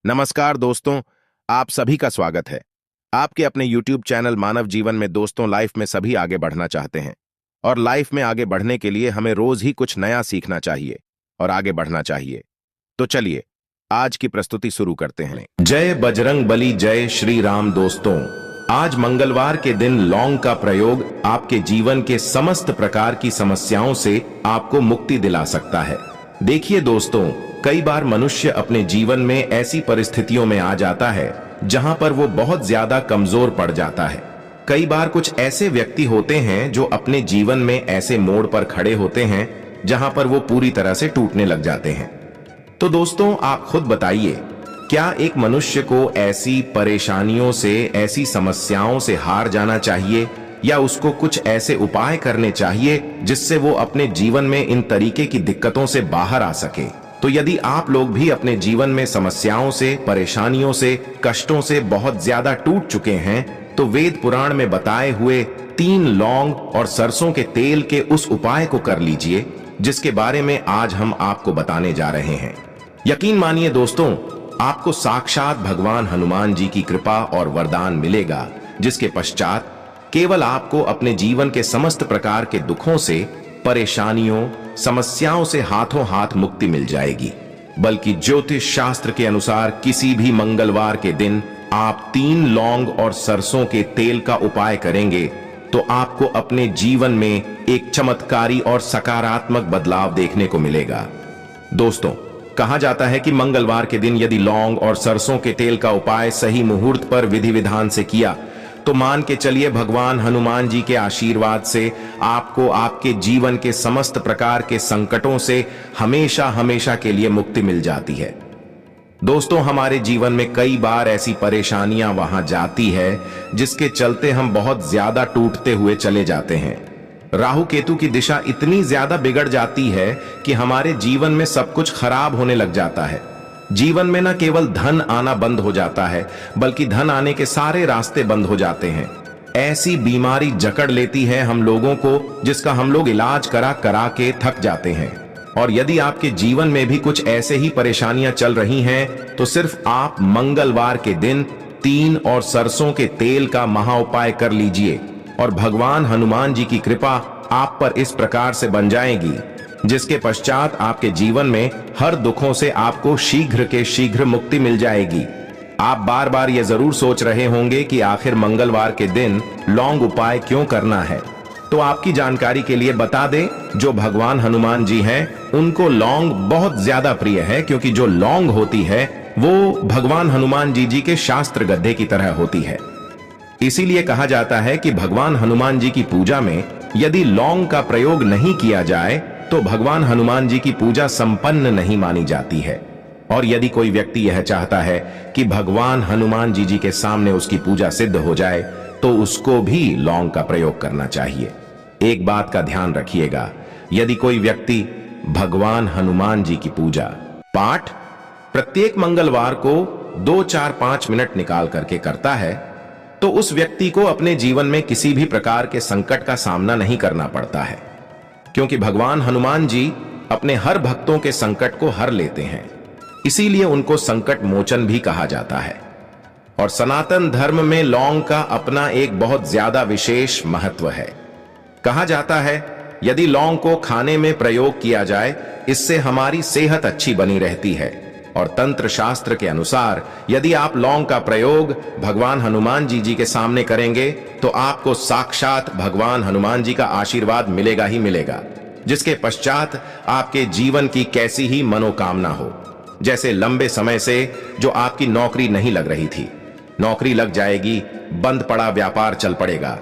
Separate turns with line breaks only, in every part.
नमस्कार दोस्तों, आप सभी का स्वागत है। आपके अपने YouTube चैनल मानव जीवन में दोस्तों, लाइफ में सभी आगे बढ़ना चाहते हैं और लाइफ में आगे बढ़ने के लिए हमें रोज ही कुछ नया सीखना चाहिए और आगे बढ़ना चाहिए। तो चलिए आज की प्रस्तुति शुरू करते हैं। जय बजरंग बली, जय श्री राम। दोस्तों, आज मंगलवार के दिन लौंग का प्रयोग आपके जीवन के समस्त प्रकार की समस्याओं से आपको मुक्ति दिला सकता है। देखिए दोस्तों, कई बार मनुष्य अपने जीवन में ऐसी परिस्थितियों में आ जाता है जहां पर वो बहुत ज्यादा कमजोर पड़ जाता है। कई बार कुछ ऐसे व्यक्ति होते हैं जो अपने जीवन में ऐसे मोड़ पर खड़े होते हैं जहां पर वो पूरी तरह से टूटने लग जाते हैं। तो दोस्तों, आप खुद बताइए, क्या एक मनुष्य को ऐसी परेशानियों से, ऐसी समस्याओं से हार जाना चाहिए या उसको कुछ ऐसे उपाय करने चाहिए जिससे वो अपने जीवन में इन तरीके की दिक्कतों से बाहर आ सके? तो यदि आप लोग भी अपने जीवन में समस्याओं से, परेशानियों से, कष्टों से बहुत ज्यादा टूट चुके हैं, तो वेद पुराण में बताए हुए 3 लौंग और सरसों के तेल के उस उपाय को कर लीजिए जिसके बारे में आज हम आपको बताने जा रहे हैं। यकीन मानिए दोस्तों, आपको साक्षात भगवान हनुमान जी की कृपा और वरदान मिलेगा, जिसके पश्चात केवल आपको अपने जीवन के समस्त प्रकार के दुखों से, परेशानियों, समस्याओं से हाथों हाथ मुक्ति मिल जाएगी। बल्कि ज्योतिष शास्त्र के अनुसार किसी भी मंगलवार के दिन आप 3 लौंग और सरसों के तेल का उपाय करेंगे तो आपको अपने जीवन में एक चमत्कारी और सकारात्मक बदलाव देखने को मिलेगा। दोस्तों, कहा जाता है कि मंगलवार के दिन यदि लौंग और सरसों के तेल का उपाय सही मुहूर्त पर विधि विधान से किया तो मान के चलिए भगवान हनुमान जी के आशीर्वाद से आपको आपके जीवन के समस्त प्रकार के संकटों से हमेशा हमेशा के लिए मुक्ति मिल जाती है। दोस्तों, हमारे जीवन में कई बार ऐसी परेशानियां वहां जाती है जिसके चलते हम बहुत ज्यादा टूटते हुए चले जाते हैं। राहु केतु की दिशा इतनी ज्यादा बिगड़ जाती है कि हमारे जीवन में सब कुछ खराब होने लग जाता है। जीवन में न केवल धन आना बंद हो जाता है, बल्कि धन आने के सारे रास्ते बंद हो जाते हैं। ऐसी बीमारी जकड़ लेती है हम लोगों को जिसका हम लोग इलाज करा करा के थक जाते हैं। और यदि आपके जीवन में भी कुछ ऐसे ही परेशानियां चल रही हैं, तो सिर्फ आप मंगलवार के दिन 3 और सरसों के तेल का महा उपाय कर लीजिए और भगवान हनुमान जी की कृपा आप पर इस प्रकार से बन जाएगी, जिसके पश्चात आपके जीवन में हर दुखों से आपको शीघ्र के शीघ्र मुक्ति मिल जाएगी। आप बार बार ये जरूर सोच रहे होंगे कि आखिर मंगलवार के दिन लौंग उपाय क्यों करना है। तो आपकी जानकारी के लिए बता दें, जो भगवान हनुमान जी हैं उनको लौंग बहुत ज्यादा प्रिय है, क्योंकि जो लौंग होती है वो भगवान हनुमान जी के शास्त्र गद्दे की तरह होती है। इसीलिए कहा जाता है कि भगवान हनुमान जी की पूजा में यदि लौंग का प्रयोग नहीं किया जाए तो भगवान हनुमान जी की पूजा संपन्न नहीं मानी जाती है। और यदि कोई व्यक्ति यह चाहता है कि भगवान हनुमान जी के सामने उसकी पूजा सिद्ध हो जाए तो उसको भी लौंग का प्रयोग करना चाहिए। एक बात का ध्यान रखिएगा, यदि कोई व्यक्ति भगवान हनुमान जी की पूजा पाठ प्रत्येक मंगलवार को 2, 4, 5 मिनट निकाल करके करता है तो उस व्यक्ति को अपने जीवन में किसी भी प्रकार के संकट का सामना नहीं करना पड़ता है, क्योंकि भगवान हनुमान जी अपने हर भक्तों के संकट को हर लेते हैं। इसीलिए उनको संकट मोचन भी कहा जाता है। और सनातन धर्म में लौंग का अपना एक बहुत ज्यादा विशेष महत्व है। कहा जाता है यदि लौंग को खाने में प्रयोग किया जाए, इससे हमारी सेहत अच्छी बनी रहती है। और तंत्र शास्त्र के अनुसार यदि आप लौंग का प्रयोग भगवान हनुमान जी के सामने करेंगे तो आपको साक्षात भगवान हनुमान जी का आशीर्वाद मिलेगा ही मिलेगा, जिसके पश्चात आपके जीवन की कैसी ही मनोकामना हो। जैसे लंबे समय से जो आपकी नौकरी नहीं लग रही थी, नौकरी लग जाएगी, बंद पड़ा व्यापार चल पड़ेगा,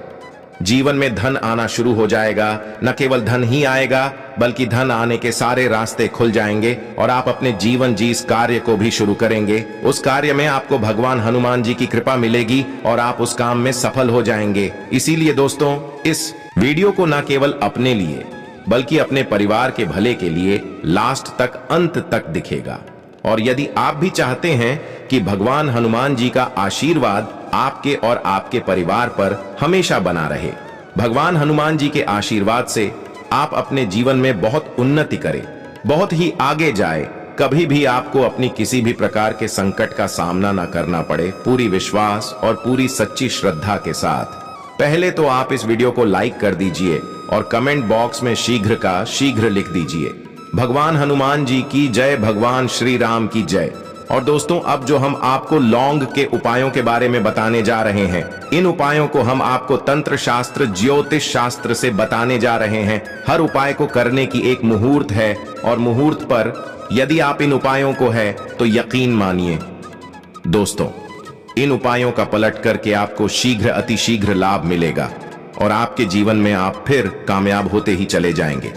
जीवन में धन आना शुरू हो जाएगा। न केवल धन ही आएगा बल्कि धन आने के सारे रास्ते खुल जाएंगे और आप अपने जीवन जिस कार्य को भी शुरू करेंगे उस कार्य में आपको भगवान हनुमान जी की कृपा मिलेगी और आप उस काम में सफल हो जाएंगे। इसीलिए दोस्तों, इस वीडियो को न केवल अपने लिए बल्कि अपने परिवार के भले के लिए लास्ट तक, अंत तक दिखेगा। और यदि आप भी चाहते हैं कि भगवान हनुमान जी का आशीर्वाद आपके और आपके परिवार पर हमेशा बना रहे, भगवान हनुमान जी के आशीर्वाद से आप अपने जीवन में बहुत उन्नति करें, बहुत ही आगे जाए, कभी भी आपको अपनी किसी भी प्रकार के संकट का सामना ना करना पड़े, पूरी विश्वास और पूरी सच्ची श्रद्धा के साथ। पहले तो आप इस वीडियो को लाइक कर दीजिए और कमेंट बॉक्स में शीघ्र का शीघ्र लिख दीजिए। भगवान हनुमान जी की जय, भगवान श्री राम की जय। और दोस्तों, अब जो हम आपको लौंग के उपायों के बारे में बताने जा रहे हैं, इन उपायों को हम आपको तंत्र शास्त्र, ज्योतिष शास्त्र से बताने जा रहे हैं। हर उपाय को करने की एक मुहूर्त है और मुहूर्त पर यदि आप इन उपायों को है तो यकीन मानिए दोस्तों, इन उपायों का पलट करके आपको शीघ्र अतिशीघ्र लाभ मिलेगा और आपके जीवन में आप फिर कामयाब होते ही चले जाएंगे।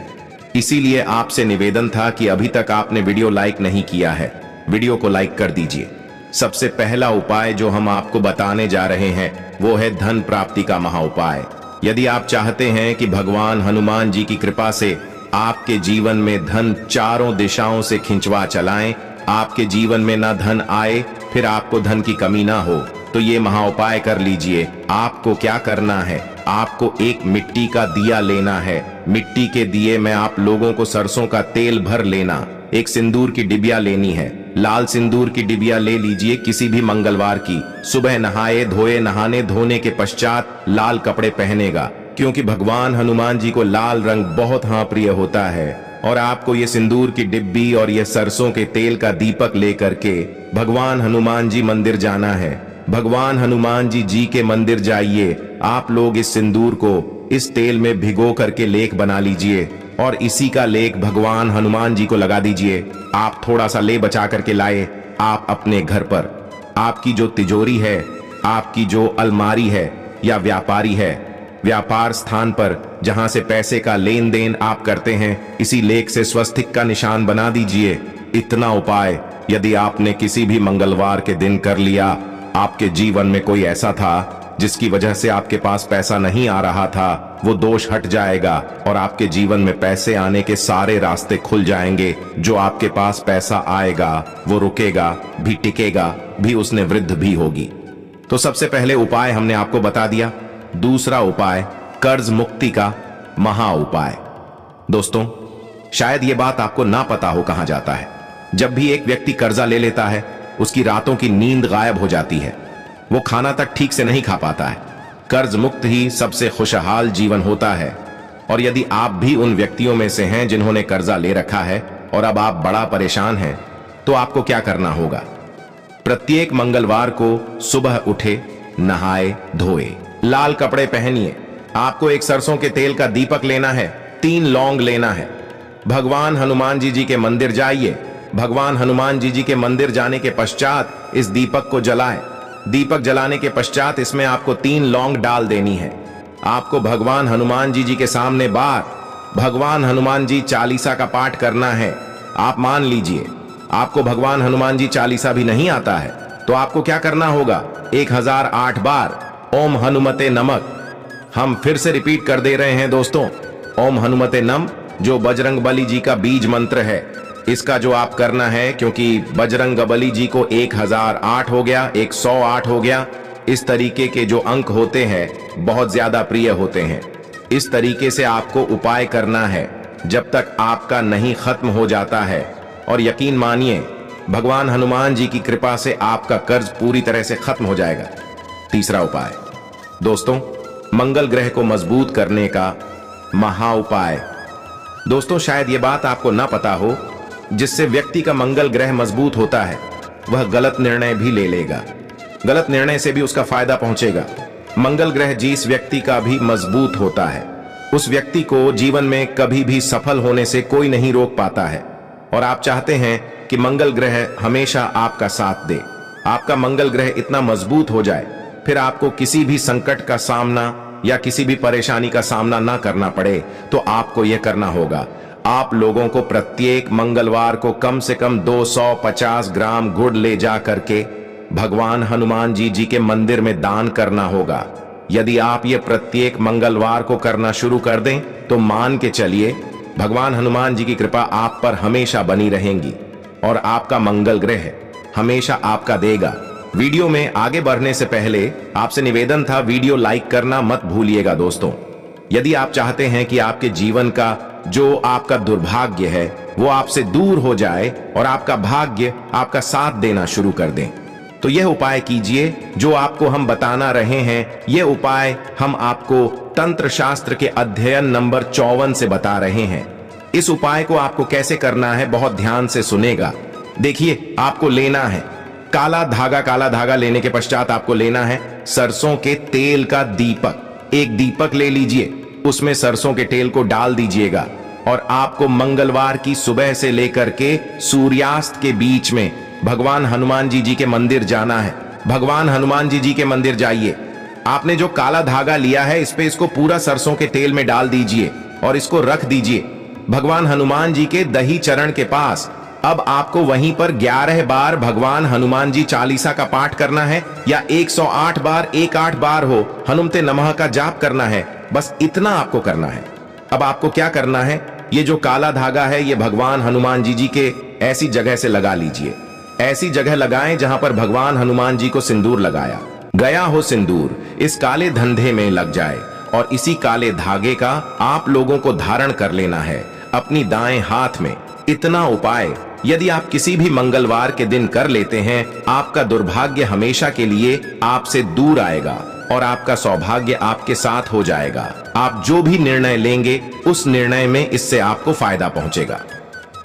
इसीलिए आपसे निवेदन था कि अभी तक आपने वीडियो लाइक नहीं किया है, वीडियो को लाइक कर dीजिए। सबसे पहला उपाय जो हम आपको बताने जा रहे हैं वो है धन प्राप्ति का महा उपाय। यदि आप चाहते हैं कि भगवान हनुमान जी की कृपा से आपके जीवन में धन चारों दिशाओं से खिंचवा चलाएं, आपके जीवन में ना धन आए, फिर आपको धन की कमी ना हो, तो ये महा उपाय कर लीजिए। आपको क्या करना है, आपको एक मिट्टी का दिया लेना है। मिट्टी के दिए में आप लोगों को सरसों का तेल भर लेना, एक सिंदूर की डिबिया लेनी है, लाल सिंदूर की डिबिया ले लीजिए किसी भी मंगलवार की। सुबह नहाए धोए, नहाने धोने के पश्चात लाल कपड़े पहनेगा, क्योंकि भगवान हनुमान जी को लाल रंग बहुत प्रिय होता है। और आपको ये सिंदूर की डिब्बी और ये सरसों के तेल का दीपक लेकर के भगवान हनुमान जी मंदिर जाना है। भगवान हनुमान जी के मंदिर जाइए। आप लोग इस सिंदूर को इस तेल में भिगो करके लेख बना लीजिए और इसी का लेख भगवान हनुमान जी को लगा दीजिए। आप थोड़ा सा ले बचा करके लाए, आप अपने घर पर, आपकी जो तिजोरी है, आपकी जो अलमारी है या व्यापारी है, व्यापार स्थान पर जहां से पैसे का लेन देन आप करते हैं, इसी लेख से स्वस्तिक का निशान बना दीजिए। इतना उपाय यदि आपने किसी भी मंगलवार के दिन कर लिया, आपके जीवन में कोई ऐसा था जिसकी वजह से आपके पास पैसा नहीं आ रहा था, वो दोष हट जाएगा और आपके जीवन में पैसे आने के सारे रास्ते खुल जाएंगे। जो आपके पास पैसा आएगा वो रुकेगा भी, टिकेगा भी, उसने वृद्धि भी होगी। तो सबसे पहले उपाय हमने आपको बता दिया। दूसरा उपाय कर्ज मुक्ति का महा उपाय। दोस्तों, शायद ये बात आपको ना पता हो कहां जाता है। जब भी एक व्यक्ति कर्जा ले लेता है, उसकी रातों की नींद गायब हो जाती है, वो खाना तक ठीक से नहीं खा पाता है। कर्ज मुक्त ही सबसे खुशहाल जीवन होता है। और यदि आप भी उन व्यक्तियों में से हैं जिन्होंने कर्जा ले रखा है और अब आप बड़ा परेशान हैं, तो आपको क्या करना होगा? प्रत्येक मंगलवार को सुबह उठे, नहाए धोए, लाल कपड़े पहनिए, आपको एक सरसों के तेल का दीपक लेना है, 3 लौंग लेना है। भगवान हनुमान जी के मंदिर जाइए। भगवान हनुमान जी के मंदिर जाने के पश्चात इस दीपक को जलाएं। दीपक जलाने के पश्चात इसमें आपको 3 लौंग डाल देनी है। आपको भगवान हनुमान जी के सामने बार भगवान हनुमान जी चालीसा का पाठ करना है। आप मान लीजिए आपको भगवान हनुमान जी चालीसा भी नहीं आता है, तो आपको क्या करना होगा? 1008 बार ओम हनुमते नमः। हम फिर से रिपीट कर दे रहे हैं दोस्तों, ओम हनुमते नम, जो बजरंग बली जी का बीज मंत्र है। इसका जो आप करना है, क्योंकि बजरंग बली जी को 1008 हो गया, 108 हो गया, इस तरीके के जो अंक होते हैं बहुत ज्यादा प्रिय होते हैं। इस तरीके से आपको उपाय करना है जब तक आपका नहीं खत्म हो जाता है। और यकीन मानिए भगवान हनुमान जी की कृपा से आपका कर्ज पूरी तरह से खत्म हो जाएगा। तीसरा उपाय दोस्तों, मंगल ग्रह को मजबूत करने का महा उपाय। दोस्तों, शायद ये बात आपको ना पता हो, जिससे व्यक्ति का मंगल ग्रह मजबूत होता है वह गलत निर्णय भी ले लेगा, गलत निर्णय से भी उसका फायदा पहुंचेगा। मंगल ग्रह जिस व्यक्ति का भी मजबूत होता है, उस व्यक्ति को जीवन में कभी भी सफल होने से कोई नहीं रोक पाता है। और आप चाहते हैं कि मंगल ग्रह हमेशा आपका साथ दे, आपका मंगल ग्रह इतना मजबूत हो जाए, फिर आपको किसी भी संकट का सामना या किसी भी परेशानी का सामना ना करना पड़े। तो आपको यह करना होगा, आप लोगों को प्रत्येक मंगलवार को कम से कम 250 ग्राम गुड़ ले जा करके भगवान हनुमान जी के मंदिर में दान करना होगा। यदि आप ये प्रत्येक मंगलवार को करना शुरू कर दें तो मान के चलिए भगवान हनुमान जी की कृपा आप पर हमेशा बनी रहेगी और आपका मंगल ग्रह हमेशा आपका देगा। वीडियो में आगे बढ़ने से पहले आपसे निवेदन था, वीडियो लाइक करना मत भूलिएगा दोस्तों। यदि आप चाहते हैं कि आपके जीवन का जो आपका दुर्भाग्य है वो आपसे दूर हो जाए और आपका भाग्य आपका साथ देना शुरू कर दें। तो यह उपाय कीजिए जो आपको हम बताना रहे हैं। यह उपाय हम आपको तंत्र शास्त्र के अध्ययन नंबर 54 से बता रहे हैं। इस उपाय को आपको कैसे करना है, बहुत ध्यान से सुनेगा। देखिए, आपको लेना है काला धागा। काला धागा लेने के पश्चात आपको लेना है सरसों के तेल का दीपक। एक दीपक ले लीजिए, उसमें सरसों के तेल को डाल दीजिएगा और आपको मंगलवार की सुबह से लेकर के सूर्यास्त के बीच में भगवान हनुमान जी के मंदिर जाना है। भगवान हनुमान जी के मंदिर जाइए। आपने जो काला धागा लिया है, इस पे इसको पूरा सरसों के तेल में डाल दीजिए और इसको रख दीजिए भगवान हनुमान जी के दही चरण के पास। अब आपको वहीं पर 11 बार भगवान हनुमान जी चालीसा का पाठ करना है या 108 बार 18 बार हो हनुमते नमः का जाप करना है। बस इतना आपको करना है। अब आपको क्या करना है, ये जो काला धागा है ये भगवान हनुमान जी के ऐसी जगह से लगा लीजिए। ऐसी जगह लगाएं जहां पर भगवान हनुमान जी को सिंदूर लगाया गया हो। सिंदूर इस काले धंधे में लग जाए और इसी काले धागे का आप लोगों को धारण कर लेना है अपनी दाएं हाथ में। इतना उपाय यदि आप किसी भी मंगलवार के दिन कर लेते हैं, आपका दुर्भाग्य हमेशा के लिए आपसे दूर आएगा और आपका सौभाग्य आपके साथ हो जाएगा। आप जो भी निर्णय लेंगे उस निर्णय में इससे आपको फायदा पहुंचेगा।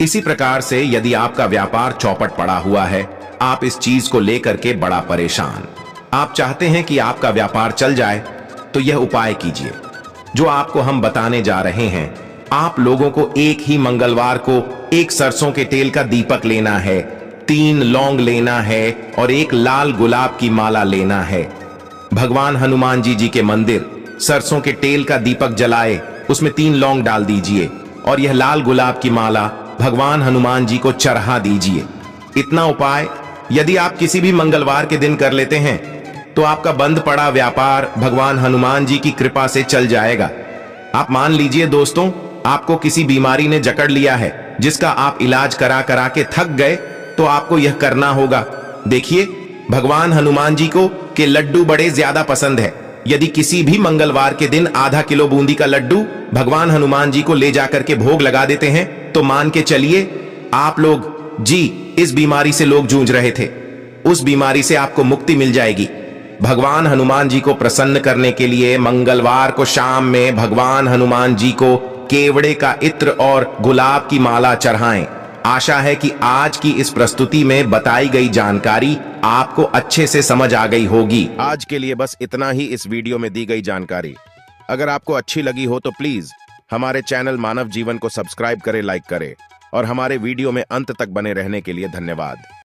इसी प्रकार से यदि आपका व्यापार चौपट पड़ा हुआ है, आप इस चीज को लेकर के बड़ा परेशान, आप चाहते हैं कि आपका व्यापार चल जाए, तो यह उपाय कीजिए जो आपको हम बताने जा रहे हैं। आप लोगों को एक ही मंगलवार को एक सरसों के तेल का दीपक लेना है, 3 लौंग लेना है और एक लाल गुलाब की माला लेना है। भगवान हनुमान जी के मंदिर सरसों के तेल का दीपक जलाए, उसमें 3 लौंग डाल दीजिए और यह लाल गुलाब की माला भगवान हनुमान जी को चढ़ा दीजिए। इतना उपाय यदि आप किसी भी मंगलवार के दिन कर लेते हैं तो आपका बंद पड़ा व्यापार भगवान हनुमान जी की कृपा से चल जाएगा। आप मान लीजिए दोस्तों, आपको किसी बीमारी ने जकड़ लिया है जिसका आप इलाज करा करा के थक गए, तो आपको यह करना होगा। देखिए, भगवान हनुमान जी को के लड्डू बड़े ज्यादा पसंद है। यदि किसी भी मंगलवार के दिन आधा किलो बूंदी का लड्डू भगवान हनुमान जी को ले जाकर के भोग लगा देते हैं, तो मान के चलिए आप लोग जी इस बीमारी से लोग जूझ रहे थे, उस बीमारी से आपको मुक्ति मिल जाएगी। भगवान हनुमान जी को प्रसन्न करने के लिए मंगलवार को शाम में भगवान हनुमान जी को केवड़े का इत्र और गुलाब की माला चढ़ाएं। आशा है कि आज की इस प्रस्तुति में बताई गई जानकारी आपको अच्छे से समझ आ गई होगी। आज के लिए बस इतना ही इस वीडियो में दी गई जानकारी। अगर आपको अच्छी लगी हो तो प्लीज हमारे चैनल मानव जीवन को सब्सक्राइब करें, लाइक करें और हमारे वीडियो में अंत तक बने रहने के लिए धन्यवाद।